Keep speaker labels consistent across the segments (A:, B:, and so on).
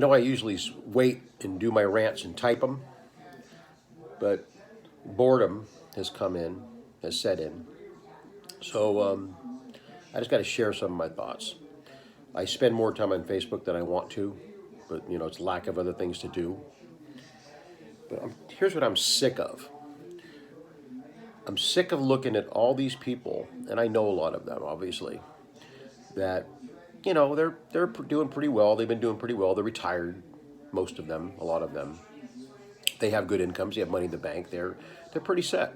A: I usually wait and do my rants and type them, but boredom has set in. So I just got to share some of my thoughts. I spend more time on Facebook than I want to, but it's lack of other things to do. But here's what I'm sick of. I'm sick of looking at all these people, and I know a lot of them, obviously, that they're doing pretty well. They've been doing pretty well. They're retired, most of them, a lot of them. They have good incomes. They have money in the bank. They're pretty set.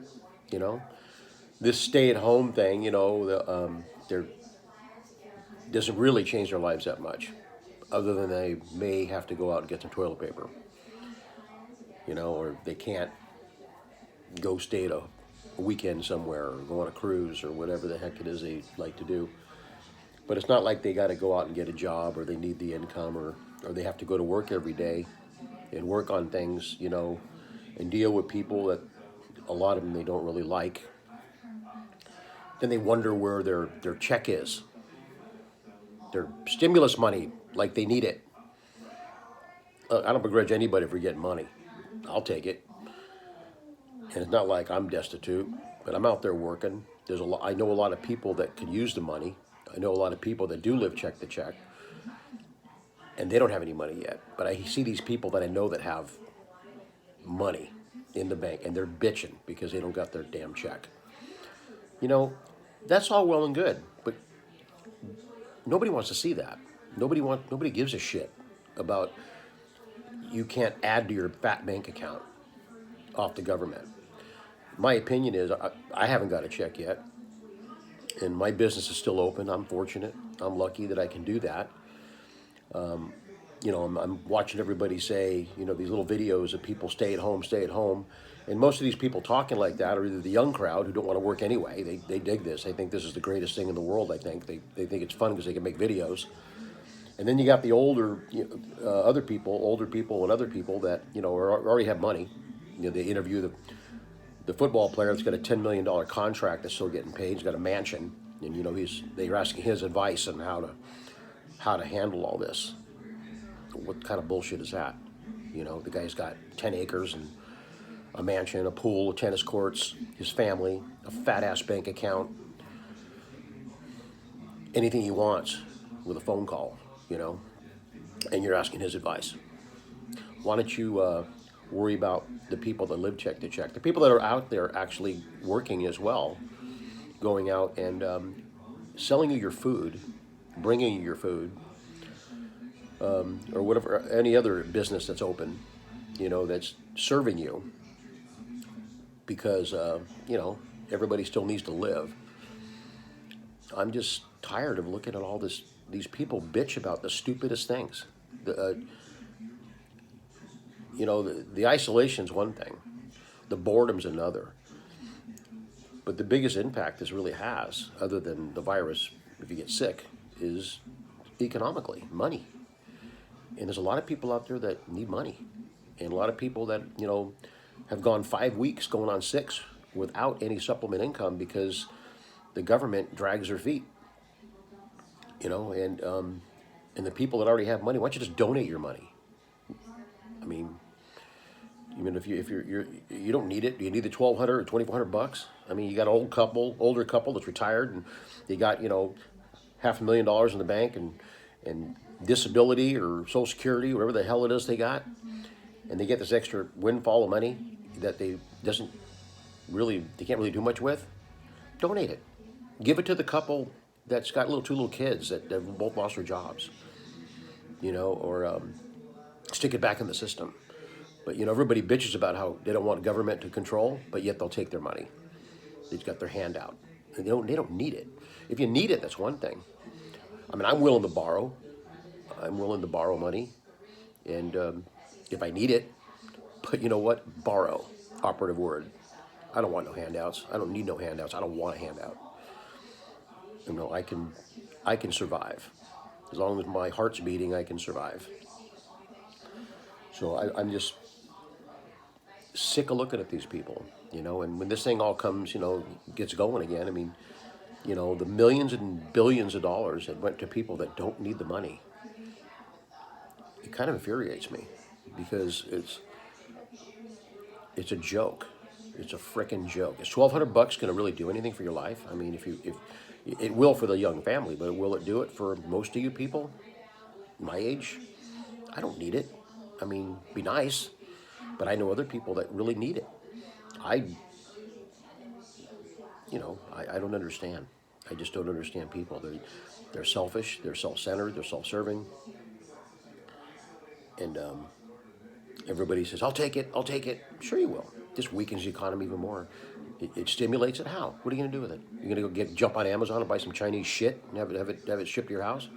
A: You know, this stay-at-home thing, they're doesn't really change their lives that much, other than they may have to go out and get some toilet paper. Or they can't go stay at a weekend somewhere or go on a cruise or whatever the heck it is they like to do. But it's not like they got to go out and get a job or they need the income or they have to go to work every day and work on things, and deal with people that a lot of them they don't really like. Then they wonder where their check is, their stimulus money, like they need it. I don't begrudge anybody for getting money. I'll take it. And it's not like I'm destitute, but I'm out there working. I know a lot of people that could use the money. I know a lot of people that do live check to check, and they don't have any money yet. But I see these people that I know that have money in the bank, and they're bitching because they don't got their damn check. That's all well and good, but nobody wants to see that. Nobody gives a shit about you can't add to your fat bank account off the government. My opinion is I haven't got a check yet, and my business is still open. I'm fortunate. I'm lucky that I can do that. I'm watching everybody say, these little videos of people stay at home. And most of these people talking like that are either the young crowd who don't want to work anyway. They dig this. They think this is the greatest thing in the world, I think. They think it's fun because they can make videos. And then you got the older people and other people that, already have money. They interview the football player that's got a $10 million contract that's still getting paid. He's got a mansion. And, they're asking his advice on how to handle all this. What kind of bullshit is that? The guy's got 10 acres and a mansion, a pool, tennis courts, his family, a fat-ass bank account, anything he wants with a phone call, and you're asking his advice. Why don't you worry about the people that live check to check, the people that are out there actually working as well, going out and selling you your food, bringing you your food, or whatever, any other business that's open, that's serving you, because, everybody still needs to live. I'm just tired of looking at all these people bitch about the stupidest things. The isolation's one thing, the boredom's another. But the biggest impact this really has, other than the virus, if you get sick, is economically, money. And there's a lot of people out there that need money. And a lot of people that, have gone 5 weeks, going on 6, without any supplement income because the government drags their feet. And the people that already have money, why don't you just donate your money? I mean, even if you don't need it, do you need the $1,200 or $2,400? I mean, you got an older couple that's retired, and they got $500,000 in the bank and disability or Social Security, whatever the hell it is they got, and they get this extra windfall of money that they can't really do much with. Donate it. Give it to the couple that's got two little kids that have both lost their jobs, or stick it back in the system. But everybody bitches about how they don't want government to control, but yet they'll take their money. They've got their hand out, and they don't need it. If you need it, that's one thing. I mean, I'm willing to borrow. I'm willing to borrow money, and if I need it. But you know what? Borrow, operative word. I don't want no handouts. I don't need no handouts. I don't want a handout. I can survive. As long as my heart's beating, I can survive. So I'm just sick of looking at these people, and when this thing all comes, gets going again, I mean, the millions and billions of dollars that went to people that don't need the money. it kind of infuriates me because it's a joke. It's a frickin' joke. Is 1,200 bucks going to really do anything for your life? I mean, if it will for the young family, but will it do it for most of you people my age? I don't need it. I mean, be nice, but I know other people that really need it. I, I don't understand. I just don't understand people. They're selfish. They're self-centered. They're self-serving, and everybody says, "I'll take it. I'll take it." Sure, you will. This weakens the economy even more. It stimulates it. How? What are you going to do with it? You're going to go jump on Amazon and buy some Chinese shit and have it shipped to your house?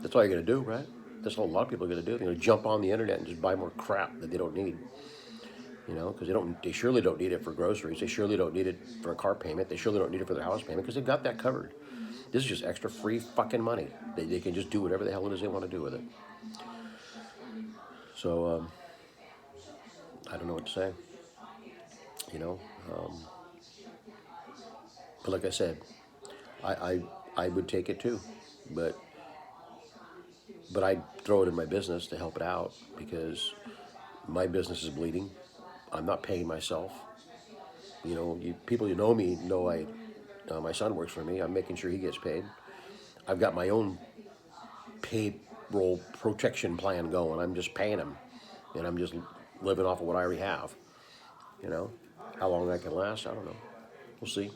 A: That's all you're going to do, right? That's what a lot of people are going to do. They're going to jump on the internet and just buy more crap that they don't need. Because they surely don't need it for groceries. They surely don't need it for a car payment. They surely don't need it for their house payment because they've got that covered. This is just extra free fucking money. They can just do whatever the hell it is they want to do with it. So I don't know what to say. But like I said, I would take it too, but I'd throw it in my business to help it out because my business is bleeding. I'm not paying myself. People you know me know my son works for me. I'm making sure he gets paid. I've got my own payroll protection plan going. I'm just paying him, and I'm just living off of what I already have. How long that can last, I don't know. We'll see.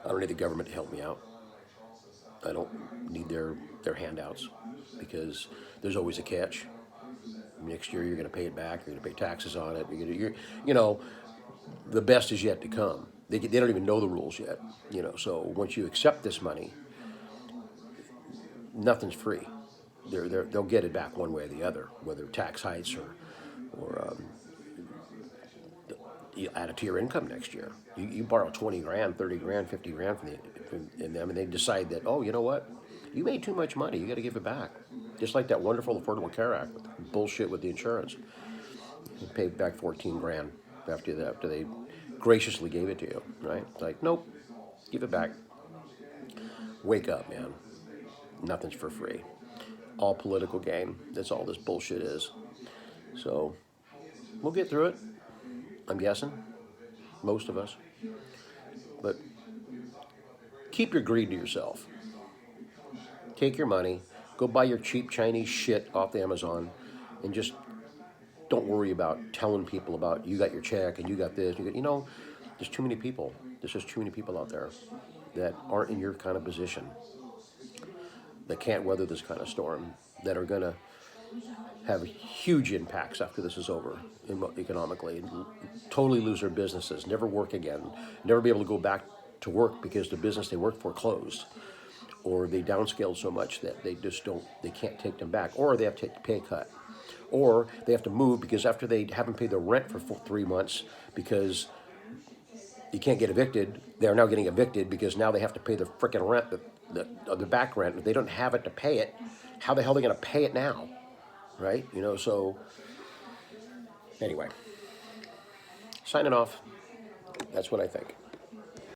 A: I don't need the government to help me out. I don't need their handouts because there's always a catch. Next year you're going to pay it back. You're going to pay taxes on it. The best is yet to come. They don't even know the rules yet. So once you accept this money, nothing's free. They'll get it back one way or the other, whether tax hikes or you add it to your income next year. You borrow 20 grand, 30 grand, 50 grand from them, and they decide that, oh, you know what? You made too much money. You got to give it back. Just like that wonderful Affordable Care Act with bullshit with the insurance. You paid back 14 grand after they graciously gave it to you, right? It's like, nope, give it back. Wake up, man. Nothing's for free. All political gain. That's all this bullshit is. So we'll get through it. I'm guessing, most of us. But keep your greed to yourself. Take your money, go buy your cheap Chinese shit off the Amazon, and just don't worry about telling people about you got your check and you got this. There's too many people. There's just too many people out there that aren't in your kind of position, that can't weather this kind of storm, that are going to have huge impacts after this is over economically, and totally lose their businesses, never work again, never be able to go back to work because the business they worked for closed, or they downscaled so much that they can't take them back, or they have to take a pay cut, or they have to move because after they haven't paid their rent for 3 months because you can't get evicted, they're now getting evicted because now they have to pay the frickin' rent, the back rent. If they don't have it to pay it, how the hell are they going to pay it now? Right? So anyway, signing off. That's what I think.